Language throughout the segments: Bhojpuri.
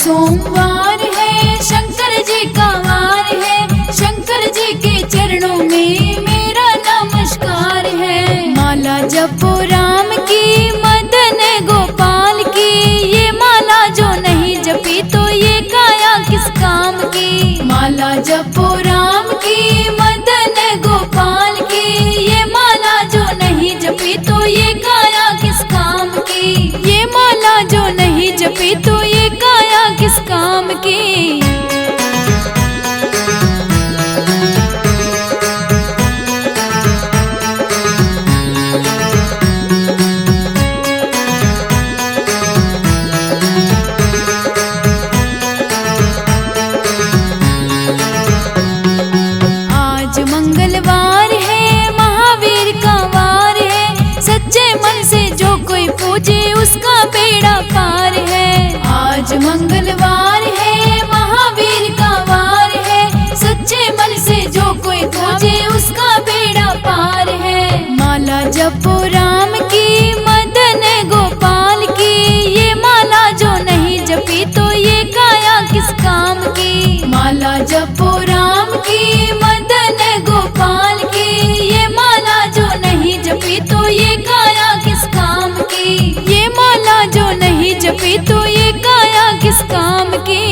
सोमवार है, शंकर जी का वार है, शंकर जी के चरणों में मेरा नमस्कार है। माला जपो राम की, मदन गोपाल की, ये माला जो नहीं जपी तो ये काया किस काम की। माला जपो राम की, मदन गोपाल की, ये माला जो नहीं जपी तो ये काया किस काम की। ये माला जो नहीं जपी तो ये काया किस काम की। आज मंगलवार है, महावीर का वार है, सच्चे मन से जो कोई पूजे उसका बेड़ा पार है। आज मंगलवार है, महावीर का वार है, सच्चे मन से जो कोई पूजे उसका बेड़ा पार है। माला जपो राम की, मदन गोपाल की, ये माला जो नहीं जपी तो ये काया किस काम की। माला जपो राम की, मदन गोपाल की, ये माला जो नहीं जपी तो ये काया किस काम की। ये माला जो नहीं जपी तो ये काया किस काम की।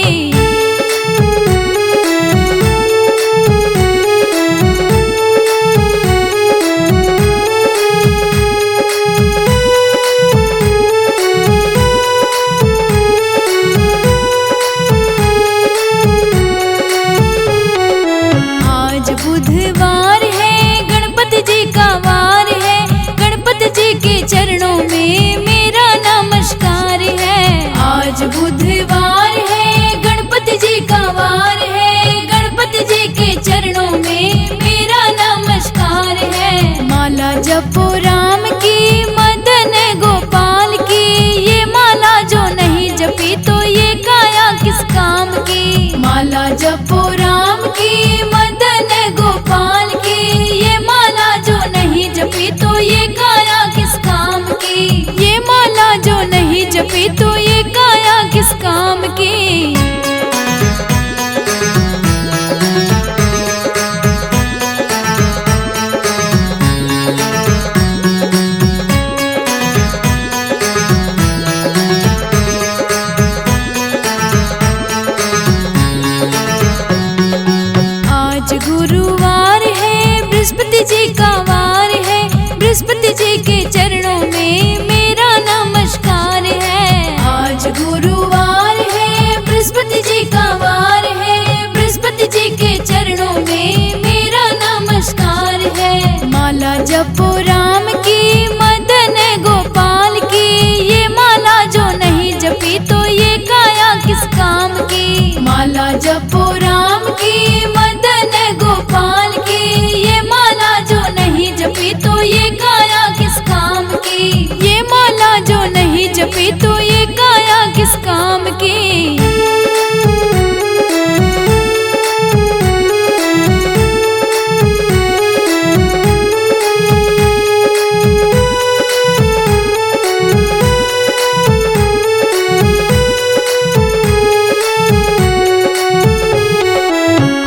आज बुधवार है, गणपति जी का वार है, गणपति जी के चरणों में मेरा नमस्कार है। आज बुधवार है, गणपति जी का वार है, गणपति जी के चरणों में मेरा नमस्कार है। माला जपो राम की, मदन गोपाल की, ये माला जो नहीं जपी तो ये काया किस काम की। माला जपो राम की, मदन गोपाल की, ये माला जो नहीं जपी तो ये काया किस काम की। ये माला जो नहीं जपी तो ये काया किस काम की। आज गुरुवार है, बृहस्पति जी का वार है, बृहस्पति जी के चरणों में मेरा नमस्कार है। आज गुरुवार है, बृहस्पति जी का वार है, बृहस्पति जी के चरणों में मेरा नमस्कार है। माला जपो राम की, मदन गोपाल की, ये माला जो नहीं जपी तो ये काया किस काम की। माला जपो राम की, मदन गोपाल की, ये माला जो नहीं जपी तो ये काया किस काम की। ये माला जो नहीं जपी तो ये काया किस काम की।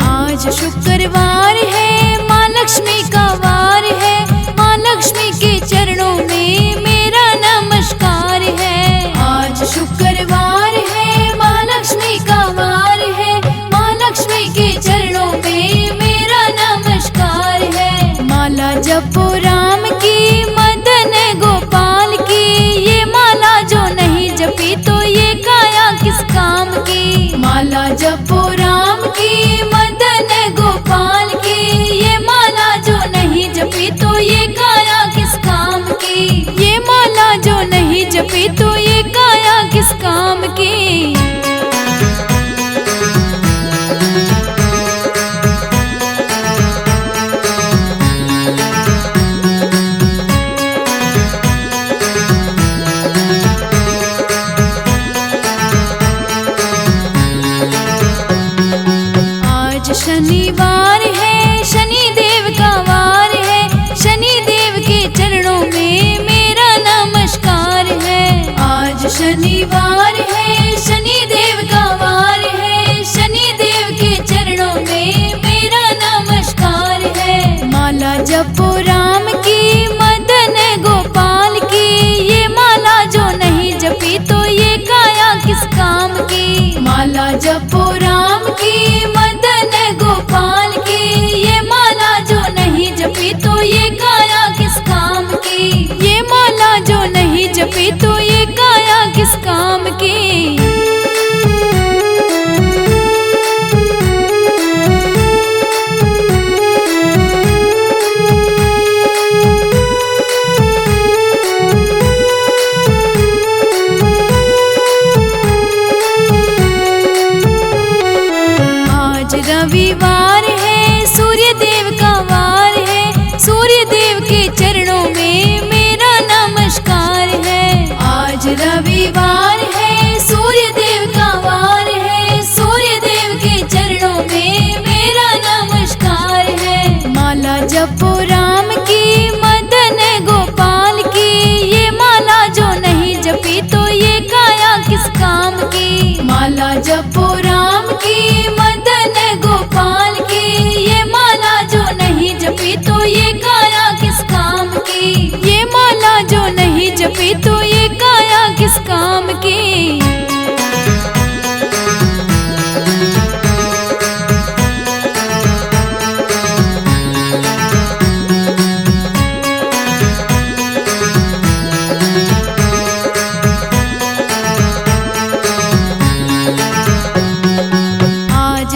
आज शुक्रवार है, माँ लक्ष्मी का वार है, माँ लक्ष्मी के चरणों में मेरा नमस्कार है। आज शुक्रवार है, माँ लक्ष्मी का वार है, माँ लक्ष्मी के चरणों में मेरा नमस्कार है। माला जपो राम की, मदन गोपाल की, ये माला जो नहीं जपी तो ये काया किस काम की। माला जपो राम की, मदन गोपाल की, ये माला जो नहीं जपी तो ये काया किस काम की। ये माला जो नहीं जपी तो ये काया किस काम की। आज शनिवार है, शनि देव का वार है, शनि देव के चरणों में मेरा नमस्कार है। आज शनिवार है, शनि देव का जपो राम की मदन गोपाल की, ये माला जो नहीं जपी तो ये काया किस काम की, ये माला जो नहीं जपी तो ये काया किस काम की। रविवार है सूर्य देव का वार है, सूर्य देव के चरणों में मेरा नमस्कार है। आज रविवार है सूर्य देव का वार है, सूर्य देव के चरणों में मेरा नमस्कार है। माला जपो राम की मदन गोपाल की, ये माला जो नहीं जपी तो ये काया किस काम की। माला जपो राम की मदन गोपाल की, ये माला जो नहीं जपी तो ये काया किस काम की, ये माला जो नहीं जपी तो ये काया किस काम की।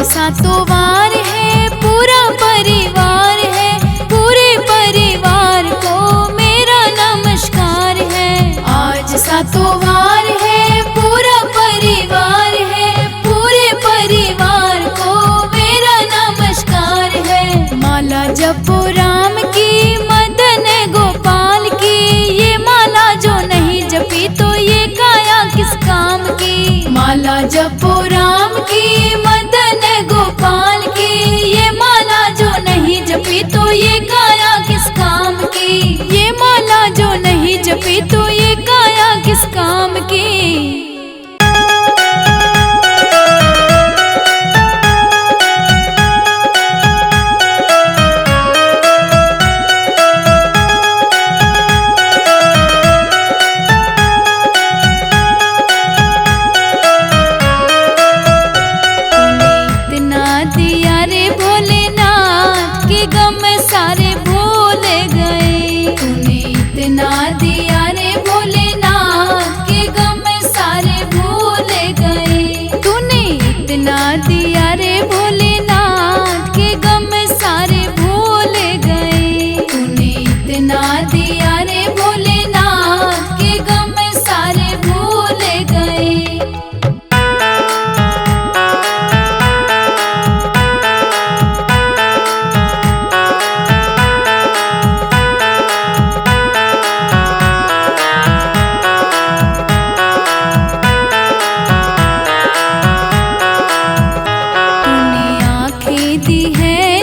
सातों वार है पूरा परिवार है, पूरे परिवार को मेरा नमस्कार है। आज सातों वार है पूरा परिवार है, पूरे परिवार को मेरा नमस्कार है। माला जपो राम की मदन गोपाल की, ये माला जो नहीं जपी तो ये काया किस काम की। माला जपो राम की मदन गोपाल की, ये माला जो नहीं जपी तो ये काया किस काम की, ये माला जो नहीं जपी तो ये काया किस काम की।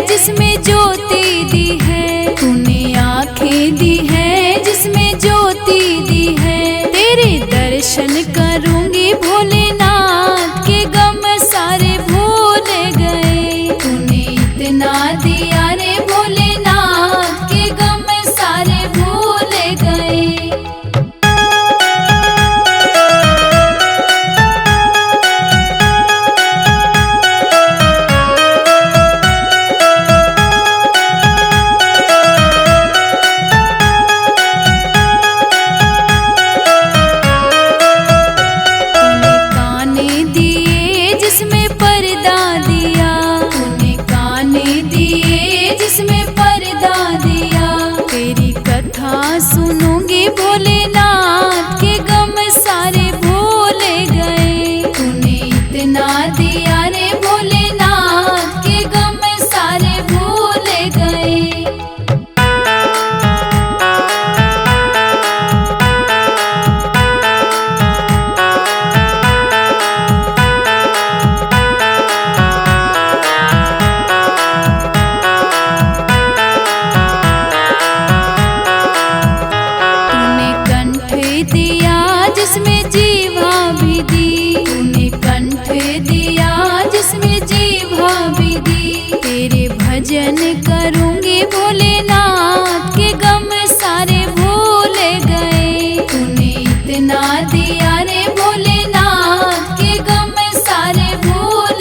जिसमें ज्योति दी है, तूने आँखें दी है जिसमें ज्योति दी है। तेरे दर्शन करूंगी भोलेनाथ के गम सारे भूल गए। तूने इतना दिया रे भोलेनाथ के गम सारे भूल गए। सुनूंगी भोलेनाथ के गम सारे भूल गए। तूने इतना दिया रे भोलेनाथ के गम सारे भूल गए। जिसमें जीवा भी दी, तूने कंठ दिया जिसमें जीवा भी दी। तेरे भजन करूंगी भोलेनाथ के गम सारे भूल गए। तूने इतना दिया रे भोलेनाथ के गम सारे भूल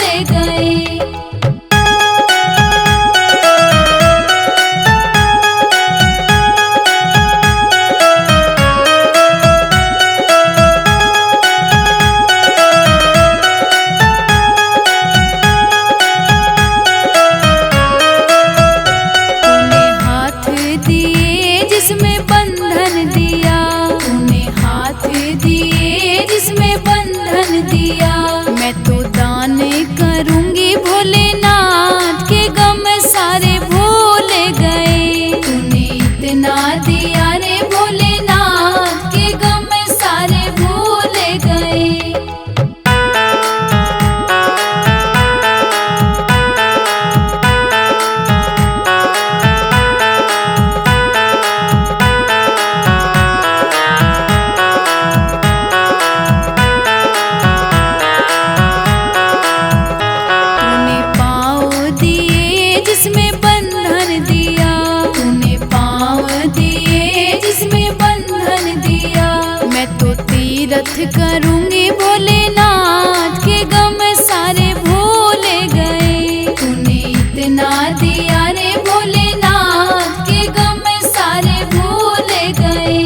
व्रत करूंगी भोलेनाथ के गम सारे भूल गए। तूने इतना दिया रे भोलेनाथ के गम सारे भूल गए।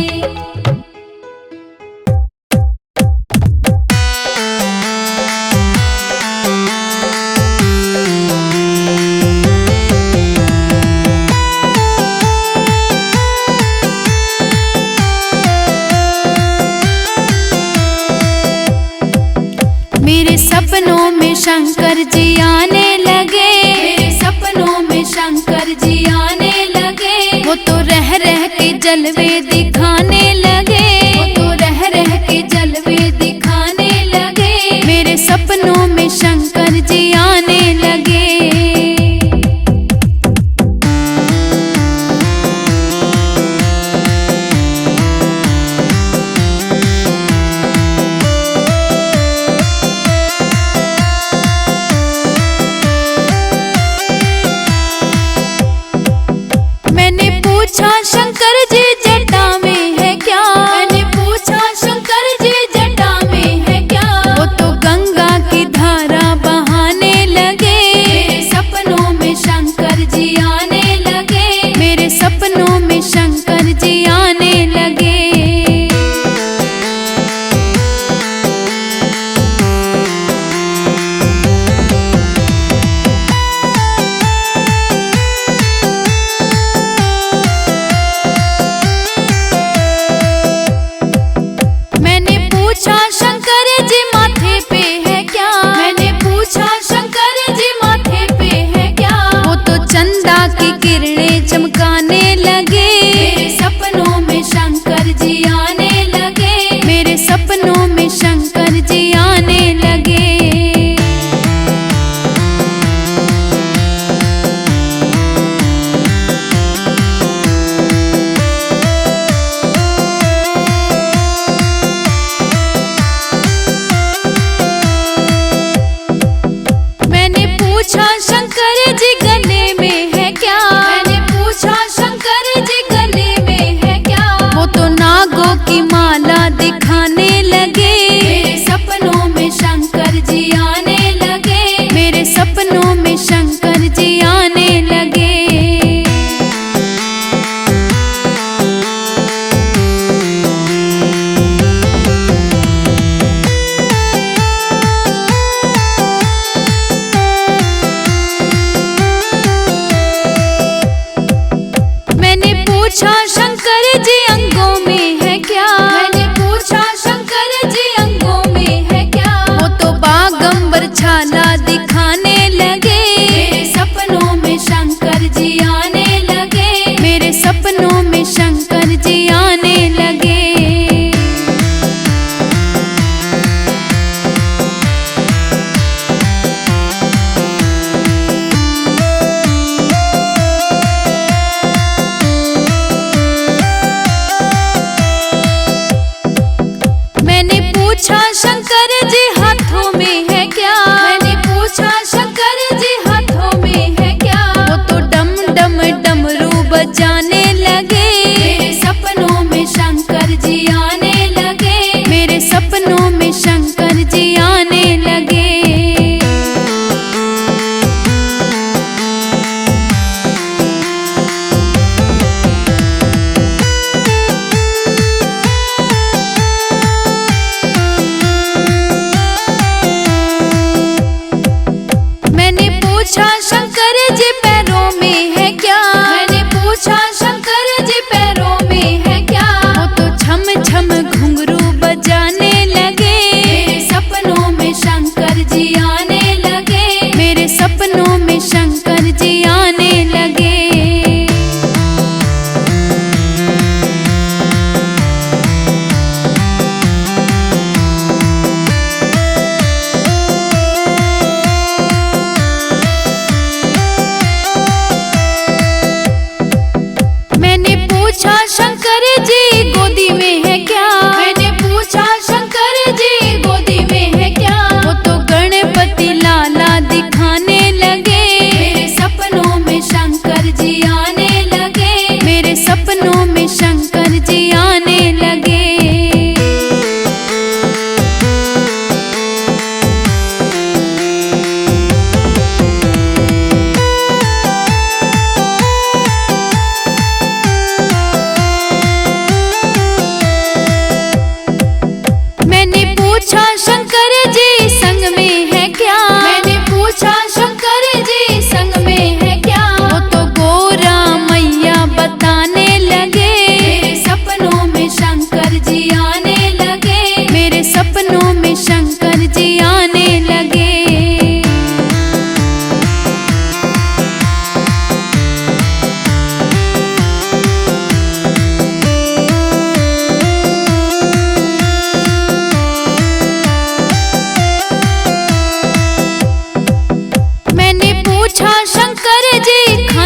मेरे सपनों में शंकर जी आने लगे। मेरे सपनों में शंकर जी आने लगे। वो तो रह रह के जलवे दिखाने लगे। वो तो रह रह के जलवे दिखाने लगे। मेरे सपनों में शंकर जी आने लगे। मैंने पूछा शंकर जी जटा में है क्या। मैंने पूछा शंकर जी जटा में है क्या। वो तो गंगा की धारा बहाने लगे। मेरे सपनों में शंकर जी आने लगे। मेरे सपनों में शंकर जी आने लगे। मैंने पूछा शंकर जी माथे पे है क्या। मैंने पूछा शंकर जी माथे पे है क्या। वो तो चंदा की किरणें चमकाने लगे। मेरे सपनों में शंकर जी आने लगे। मेरे सपनों में शंकर जी आने लगे। मैंने पूछा शंकर जी गले में है क्या। मैंने पूछा शंकर जी गले में है क्या। वो तो नागों की माला दिखाने लगे। मेरे सपनों में शंकर जी आने लगे। मेरे सपनों में शंकर जी आने लगे। मैंने पूछा शंकर जी अंगों में है क्या। मैंने पूछा शंकर जी अंगों में है क्या। वो तो बागंबर छाला दिखाने लगे। मेरे सपनों में शंकर जी आने लगे। मेरे सपनों में शंकर जी आने लगे। मैंने पूछा शंकर जी हाथों में है क्या। मैंने पूछा शंकर जी हाथों में है क्या। वो तो डम डम डमरू बजाने लगे। मेरे सपनों में शंकर जी आने लगे। मेरे सपनों में शंकर जी आने लगे। मैंने पूछा शंकर जी पैरों में है क्या। मैंने पूछा शंकर जी पैरों में है क्या। वो तो छम छम घुंघरू बजाने लगे। मेरे सपनों में शंकर जी आने लगे। मेरे सपनों में शंकर जी आने लगे।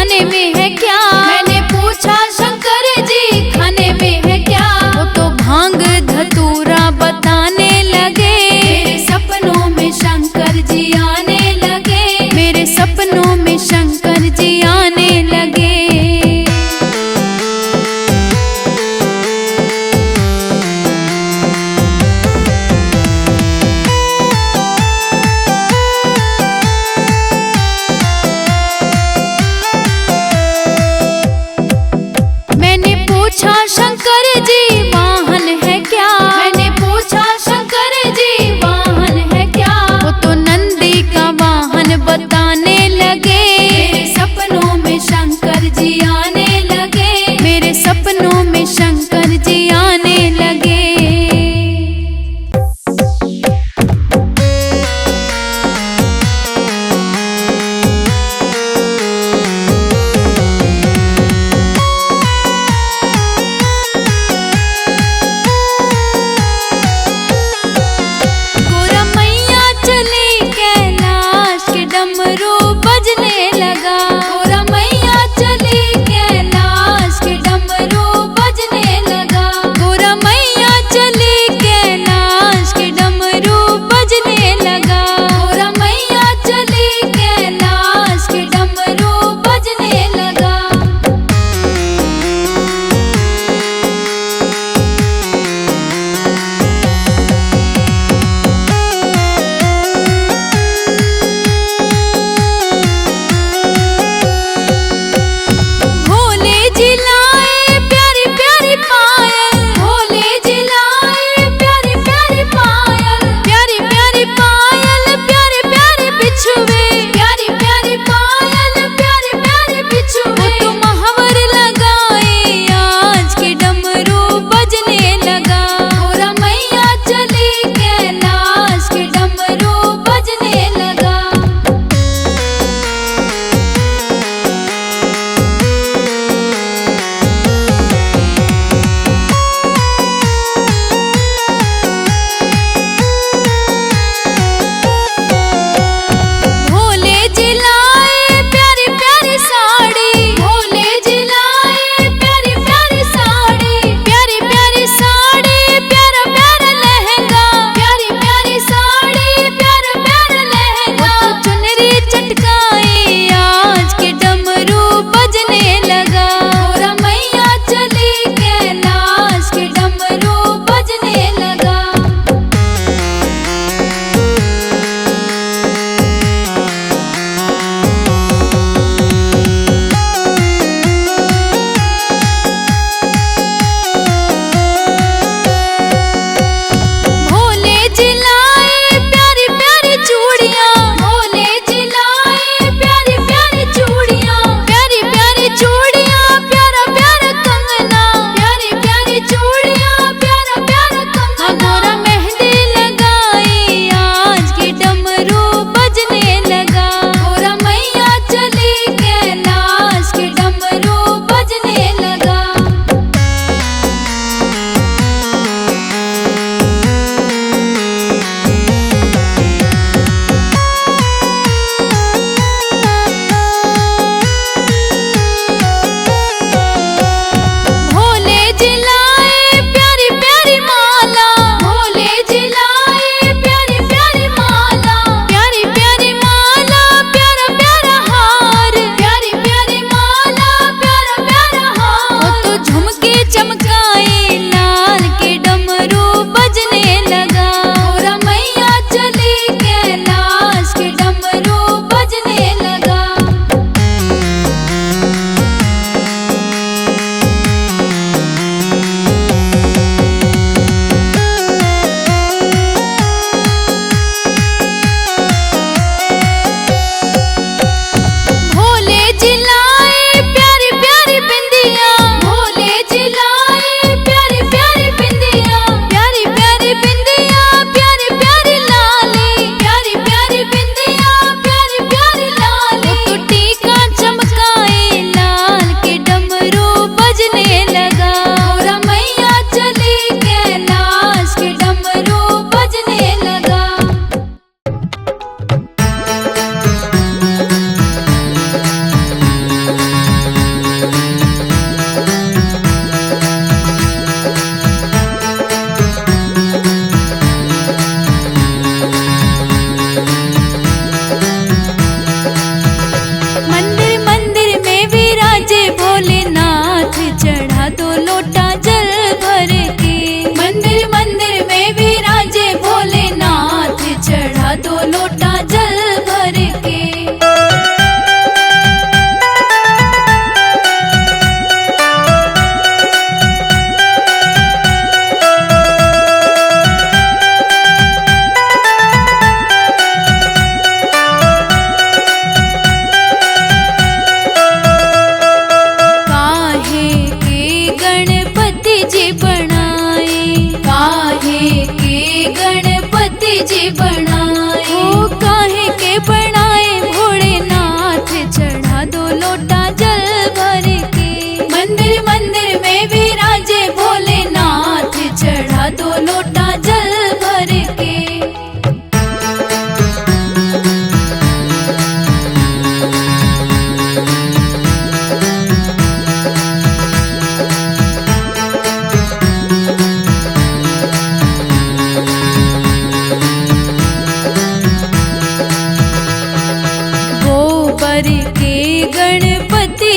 खाने में है क्या? मैंने पूछा शंकर जी खाने में है क्या? वो तो भांग धतूरा बताने लगे। मेरे सपनों में शंकर जी आने लगे। मेरे सपनों में शंकर जी आने लगे। मैंने पूछा शंकर जी वाहन है क्या? मैंने पूछा शंकर जी वाहन है क्या? वो तो नंदी का वाहन बताने लगे। मेरे सपनों में शंकर जी आने लगे। मेरे सपनों में शंकर जी आने लगे। डमरू बजने लगा। गोरा मैया चली कैलाश के डमरू बजने लगा। गोरा मैया चली कैलाश के डमरू बजने लगा। गोरा मैया चली कैलाश के डमरू बजने लगा।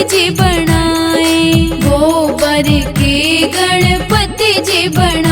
गणपति जी बनाए, गोबर के गणपति जी बनाए।